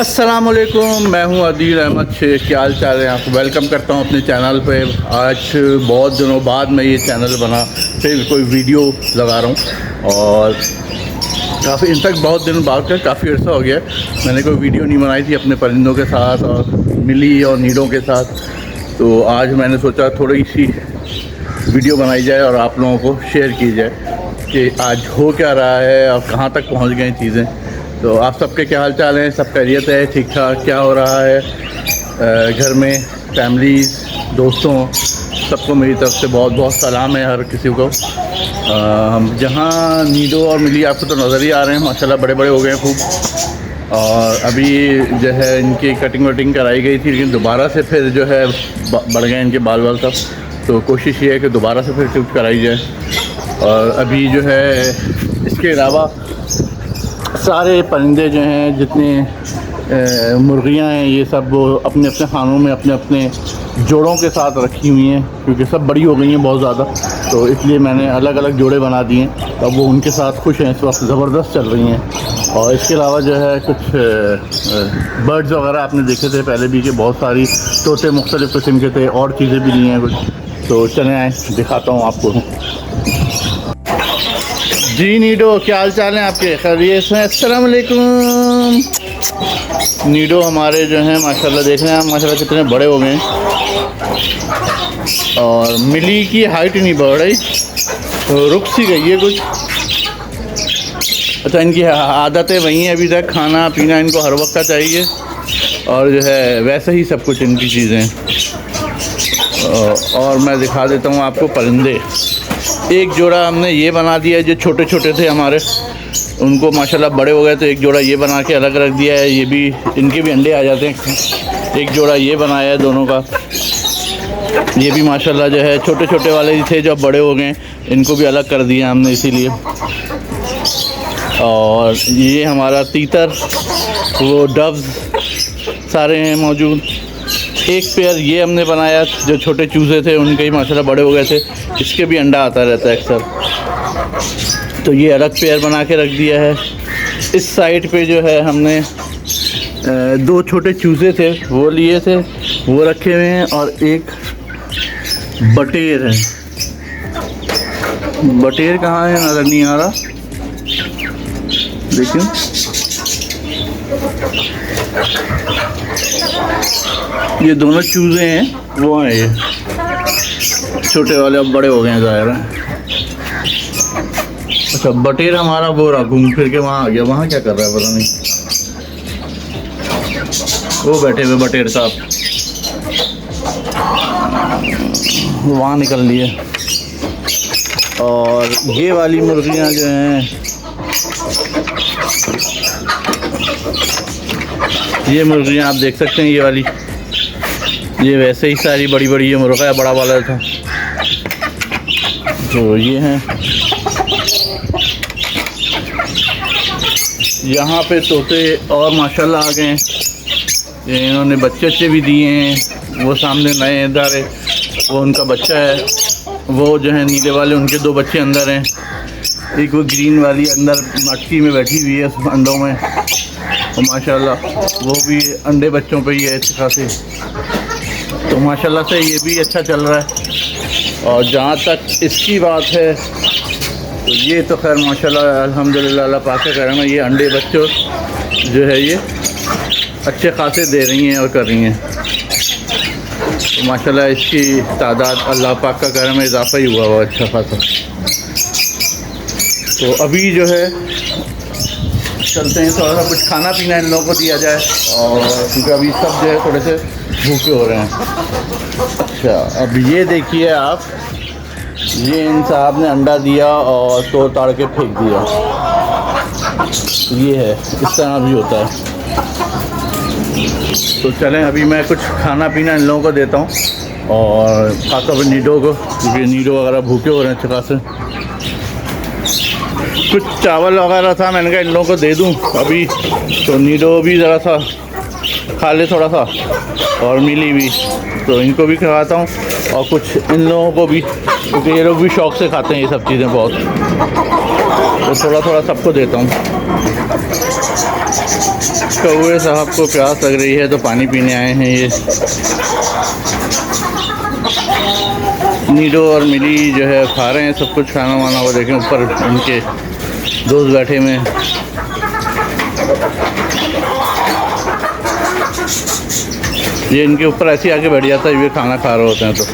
अस्सलाम वालेकुम, मैं हूं अदील अहमद शेख। क्या हाल चाल है? आपको वेलकम करता हूं अपने चैनल पे। आज बहुत दिनों बाद मैं ये चैनल बना फिर कोई वीडियो लगा रहा हूं और काफ़ी इनफैक्ट बहुत दिनों बाद का काफ़ी अर्सा हो गया मैंने कोई वीडियो नहीं बनाई थी अपने परिंदों के साथ और मिली और नीडों के साथ। तो आज मैंने सोचा थोड़ी सी वीडियो बनाई जाए और आप लोगों को शेयर की जाए कि आज हो क्या रहा है और कहाँ तक पहुँच गए चीज़ें। तो आप सबके क्या हाल चाल हैं? सब खैरियत है? ठीक ठाक क्या हो रहा है घर में, फैमिलीज़, दोस्तों, सबको मेरी तरफ से बहुत बहुत सलाम है हर किसी को। हम जहाँ नीडो और मिली आपको तो नज़र ही आ रहे हैं, माशाल्लाह बड़े बड़े हो गए हैं खूब। और अभी जो है इनकी कटिंग वटिंग कराई गई थी, लेकिन दोबारा से फिर जो है बढ़ गए इनके बाल सब। तो कोशिश ये है कि दोबारा से फिर कुछ कराई जाए। और अभी जो है इसके अलावा सारे परिंदे जो हैं, जितने मुर्गियां हैं, ये सब वो अपने अपने खानों में अपने अपने जोड़ों के साथ रखी हुई हैं, क्योंकि सब बड़ी हो गई हैं बहुत ज़्यादा। तो इसलिए मैंने अलग अलग जोड़े बना दिए। अब वो उनके साथ खुश हैं, इस वक्त ज़बरदस्त चल रही हैं। और इसके अलावा जो है कुछ बर्ड्स वगैरह आपने देखे थे पहले भी कि बहुत सारी तोते मुख्तलिफ़ किस्म के थे, और चीज़ें भी ली हैं कुछ। तो चले आए दिखाता हूँ आपको। जी नीडो, क्या हाल चाल है आपके? खैरियत से? अस्सलाम वालेकुम। नीडो हमारे जो हैं माशाल्लाह देख रहे हैं आप, माशाल्लाह कितने बड़े हो गए हैं। और मिली की हाइट नहीं बढ़ रही, तो रुक सी गई है कुछ। अच्छा, इनकी आदतें वही हैं अभी तक, खाना पीना इनको हर वक्त का चाहिए और जो है वैसे ही सब कुछ इनकी चीज़ें। और मैं दिखा देता हूँ आपको परिंदे। एक जोड़ा हमने ये बना दिया है, जो छोटे छोटे थे हमारे, उनको माशाल्लाह बड़े हो गए तो एक जोड़ा ये बना के अलग रख दिया है। ये भी, इनके भी अंडे आ जाते हैं। एक जोड़ा ये बनाया है दोनों का। ये भी माशाल्लाह जो है छोटे छोटे वाले थे जो बड़े हो गए, इनको भी अलग कर दिया हमने इसीलिए। और ये हमारा तीतर, वो डव्स सारे हैं मौजूद। एक पेयर ये हमने बनाया, जो छोटे चूज़े थे उनके ही माशाल्लाह बड़े हो गए थे, इसके भी अंडा आता रहता है अक्सर। तो ये अलग पेयर बना के रख दिया है। इस साइड पे जो है हमने दो छोटे चूज़े थे वो लिए थे, वो रखे हुए हैं। और एक बटेर है। बटेर कहाँ है? नज़र नहीं आ रहा, लेकिन ये दोनों चूज़े हैं, वो हैं ये छोटे वाले, अब बड़े हो गए हैं ज़ाहिर है। अच्छा, बटेर हमारा वो रहा, घूम फिर के वहाँ आ गया। वहाँ क्या कर रहा है पता नहीं, वो बैठे हुए बटेर साहब वहाँ निकल लिए। और ये वाली मुर्गियाँ जो हैं, ये मुर्गियाँ आप देख सकते हैं, ये वाली, ये वैसे ही सारी बड़ी बड़ी ये मुर्गा है, बड़ा वाला था। तो ये हैं। यहाँ पे तोते और माशाल्लाह आ गए हैं। ये इन्होंने बच्चे भी दिए हैं। वो सामने नए इधर है, वो उनका बच्चा है। वो जो है नीले वाले, उनके दो बच्चे अंदर हैं। एक वो ग्रीन वाली अंदर मटकी में बैठी हुई है अंडों में, और माशाल्लाह वो भी अंडे बच्चों पे ही है अच्छे खासे। तो माशाल्लाह से ये भी अच्छा चल रहा है। और जहाँ तक इसकी बात है, तो ये तो खैर माशाल्लाह अल्हम्दुलिल्लाह अल्लाह पाक का करम है, ये अंडे बच्चों जो है ये अच्छे खासे दे रही हैं और कर रही हैं। तो माशाल्लाह इसकी तादाद अल्लाह पाक का करम है, इजाफा ही हुआ अच्छा खासा। तो अभी जो है चलते हैं, थोड़ा सा कुछ खाना पीना इन लोगों को दिया जाए, और क्योंकि अभी सब जो है थोड़े से भूखे हो रहे हैं। अच्छा, अब ये देखिए आप, ये इन साहब ने अंडा दिया और तोड़ ताड़ के फेंक दिया। ये है, इस तरह भी होता है। तो चलें, अभी मैं कुछ खाना पीना इन लोगों को देता हूँ, और खासतौर पर नीडो को, क्योंकि नीडो वगैरह भूखे हो रहे हैं अच्छे खासे। कुछ चावल वगैरह था, मैंने कहा इन लोगों को दे दूँ अभी। तो नीडो भी ज़रा सा खा ले थोड़ा सा, और मिली भी, तो इनको भी खिलाता हूँ। और कुछ इन लोगों को भी, क्योंकि ये लोग भी शौक़ से खाते हैं ये सब चीज़ें बहुत, तो थोड़ा थोड़ा सबको देता हूँ। कौवे साहब को प्यास लग रही है तो पानी पीने आए हैं। ये नीडो और मिली जो है खा रहे हैं सब कुछ खाना वाना। वो देखें ऊपर उनके दोस्त बैठे हुए हैं। ये इनके ऊपर ऐसे आके बैठ जाता है, ये खाना खा रहे होते हैं तो।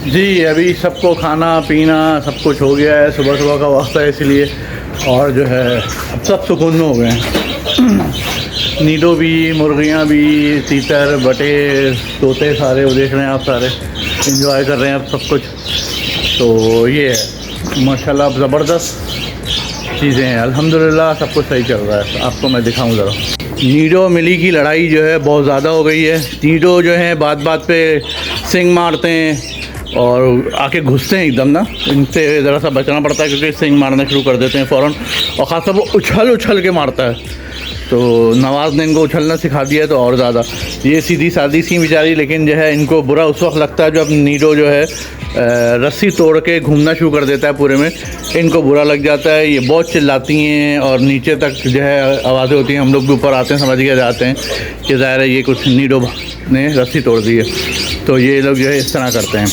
जी अभी सबको खाना पीना सब कुछ हो गया है। सुबह सुबह का वक्त है इसलिए, और जो है अब सब सुकून में हो गए हैं। नीडो भी, मुर्गियाँ भी, तीतर, बटे, तोते सारे वो देख रहे हैं आप, सारे एंजॉय कर रहे हैं अब सब कुछ। तो ये है माशाल्लाह ज़बरदस्त चीज़ें हैं, अल्हम्दुलिल्लाह सब कुछ सही चल रहा है। आपको मैं दिखाऊँ ज़रा। नीडो मिली की लड़ाई जो है बहुत ज़्यादा हो गई है। नीडो जो है बात बात पे सिंग मारते हैं और आके घुसते हैं एकदम ना। इनसे ज़रा सा बचना पड़ता है क्योंकि सिंग मारना शुरू कर देते हैं फ़ौरन, और ख़ासतौर वो उछल उछल के मारता है। तो नवाज़ ने इनको उछलना सिखा दिया है तो और ज़्यादा। ये सीधी सादी सी बेचारी, लेकिन जो है इनको बुरा उस वक्त लगता है जब नीडो जो है रस्सी तोड़ के घूमना शुरू कर देता है पूरे में। इनको बुरा लग जाता है, ये बहुत चिल्लाती हैं और नीचे तक जो है आवाज़ें होती हैं। हम लोग भी ऊपर आते हैं, समझ के जाते हैं कि ज़ाहिर है ये कुछ नीडो ने रस्सी तोड़ दी है। तो ये लोग जो है इस तरह करते हैं।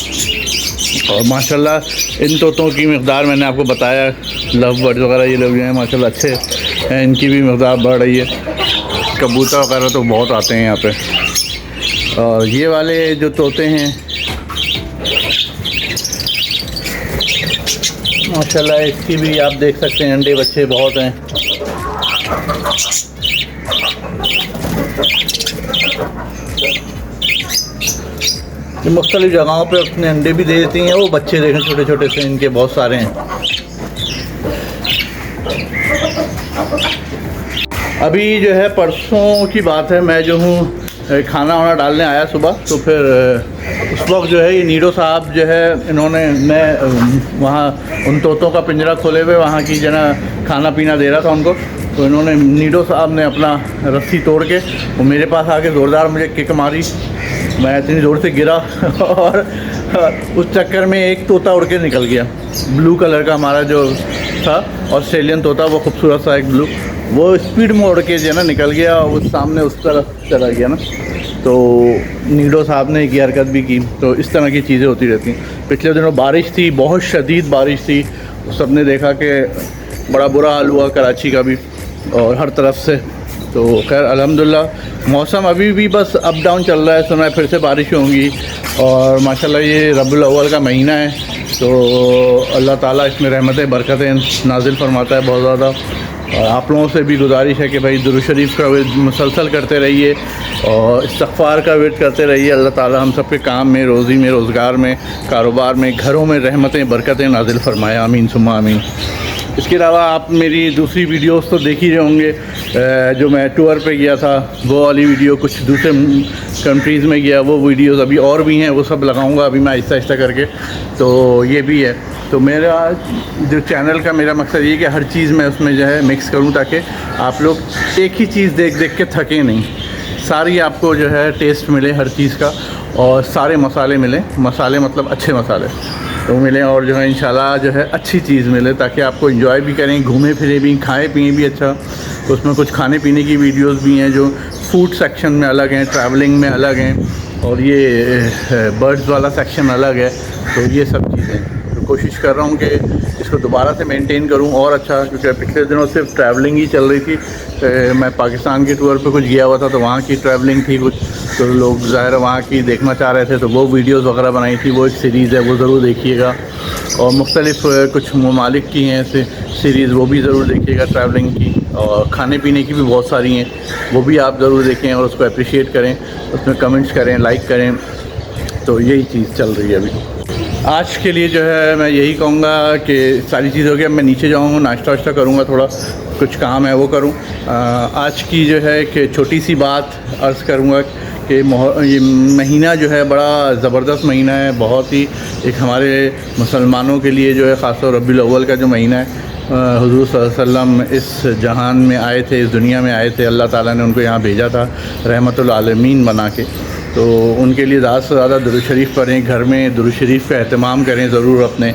और माशाल्लाह इन तोतों की मकदार मैंने आपको बताया, लव बर्ड वगैरह ये लोग जो हैं माशाल्लाह अच्छे हैं, इनकी भी मकदार बढ़ रही है। कबूतर वगैरह तो बहुत आते हैं यहाँ पे। और ये वाले जो तोते हैं माशाल्लाह इसकी भी आप देख सकते हैं अंडे बच्चे बहुत हैं। ये मुख्तलिफ़ जगहों पे अपने अंडे भी दे देती हैं। वो बच्चे देखें छोटे छोटे से, इनके बहुत सारे हैं। अभी जो है परसों की बात है, मैं जो हूँ खाना वाना डालने आया सुबह, तो फिर उस वक्त जो है ये नीडो साहब जो है इन्होंने, मैं वहाँ उन तोतों का पिंजरा खोले हुए वहाँ की जो ना खाना पीना दे रहा था उनको, तो इन्होंने नीडो साहब ने अपना रस्सी तोड़ के वो मेरे पास आके ज़ोरदार मुझे किक मारी। मैं इतनी ज़ोर से गिरा और उस चक्कर में एक तोता उड़ के निकल गया। ब्लू कलर का हमारा जो था ऑस्ट्रेलियन तोता, वो खूबसूरत सा एक ब्लू, वो स्पीड में उड़ के जो है ना निकल गया, उस सामने उस तरफ चला गया ना। तो नीडो साहब ने एक हरकत भी की। तो इस तरह की चीज़ें होती रहती हैं। पिछले दिनों बारिश थी, बहुत शदीद बारिश थी, सब ने देखा कि बड़ा बुरा हाल हुआ कराची का भी और हर तरफ से। तो खैर अल्हम्दुलिल्लाह मौसम अभी भी बस अप डाउन चल रहा है। सुना फिर से बारिश होंगी और माशाल्लाह ये रबीउल अव्वल का महीना है, तो अल्लाह ताला इसमें रहमतें बरकतें नाजिल फरमाता है बहुत ज़्यादा। और आप लोगों से भी गुजारिश है कि भाई दुरूद शरीफ का विर्द मुसलसल करते रहिए और इस्तग़फ़ार का विर्द करते रहिए। अल्लाह ताला हम सब के काम में, रोज़ी में, रोज़गार में, कारोबार में, घरों में रहमतें बरकतें नाजिल फरमाए। आमीन सुम्मा आमीन। इसके अलावा आप मेरी दूसरी वीडियोस तो देख ही रहे होंगे, जो मैं टूर पे गया था वो वाली वीडियो, कुछ दूसरे कंट्रीज़ में गया वो वीडियोस अभी और भी हैं, वो सब लगाऊंगा अभी मैं आहिस्ता आहिस्ता करके। तो ये भी है। तो मेरा जो चैनल का मेरा मकसद ये है कि हर चीज़ मैं उसमें जो है मिक्स करूं, ताकि आप लोग एक ही चीज़ देख देख के थकें नहीं, सारी आपको जो है टेस्ट मिले हर चीज़ का, और सारे मसाले मिलें, मसाले मतलब अच्छे मसाले तो मिलें, और जो है इंशाल्लाह जो है अच्छी चीज़ मिले, ताकि आपको एंजॉय भी करें, घूमें फिरें भी, खाएं पिएँ भी अच्छा। तो उसमें कुछ खाने पीने की वीडियोस भी हैं जो फूड सेक्शन में अलग हैं, ट्रैवलिंग में अलग हैं, और ये बर्ड्स वाला सेक्शन अलग है। तो ये सब चीज़ें तो कोशिश कर रहा हूँ कि इसको दोबारा से मेंटेन करूँ और अच्छा, क्योंकि पिछले दिनों सिर्फ ट्रैवलिंग ही चल रही थी। मैं पाकिस्तान के टूर पे कुछ गया हुआ था, तो वहाँ की ट्रैवलिंग थी कुछ, तो लोग ज़ाहिर वहाँ की देखना चाह रहे थे, तो वो वीडियोस वगैरह बनाई थी। वो एक सीरीज़ है, वो ज़रूर देखिएगा। और मुख्तलिफ़ कुछ ममालिक की हैं ऐसे सीरीज़, वो भी ज़रूर देखिएगा ट्रैवलिंग की। और खाने पीने की भी बहुत सारी हैं, वो भी आप ज़रूर देखें और उसको अप्रिशिएट करें, उसमें कमेंट्स करें, लाइक करें। तो यही चीज़ चल रही है अभी। आज के लिए जो है मैं यही कहूँगा कि सारी चीज़ हो गई। अब मैं नीचे जाऊँगा, नाश्ता वाश्ता करूँगा, थोड़ा कुछ काम है वो करूँ। आज की जो है कि छोटी सी बात अर्ज़ करूँगा कि ये महीना जो है बड़ा ज़बरदस्त महीना है, बहुत ही एक हमारे मुसलमानों के लिए जो है ख़ासतौर रबीउल अव्वल का जो महीना है। हुज़ूर सल्लल्लाहु अलैहि वसल्लम इस जहान में आए थे, इस दुनिया में आए थे, अल्लाह ताला ने उनको यहाँ भेजा था रहमतुल आलमीन बना के। तो उनके लिए ज़्यादा से ज़्यादा दुरूद शरीफ पढ़ें, घर में दुरूद शरीफ का एहतमाम करें ज़रूर अपने,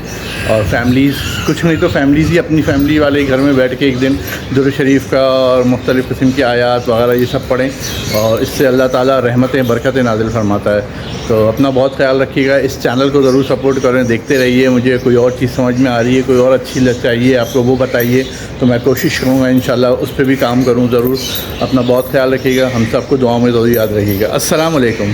और फैमिलीज़ कुछ नहीं तो फैमिलीज़ ही अपनी फैमिली वाले घर में बैठ के एक दिन दुरूद शरीफ का और मुख्तलिफ़ किस्म की आयात वगैरह ये सब पढ़ें, और इससे अल्लाह ताला रहमतें बरकतें नाज़िल फरमाता है। तो अपना बहुत ख्याल रखिएगा, इस चैनल को ज़रूर सपोर्ट करें, देखते रहिए। मुझे कोई और चीज़ समझ में आ रही है, कोई और अच्छी लग चाहिए आपको, वो बताइए, तो मैं कोशिश करूँगा इंशाल्लाह उस पर भी काम करूँ ज़रूर। अपना बहुत ख्याल रखिएगा, हम सबको दुआओं में ज़रूर याद रखिएगा। अस्सलाम वालेकुम।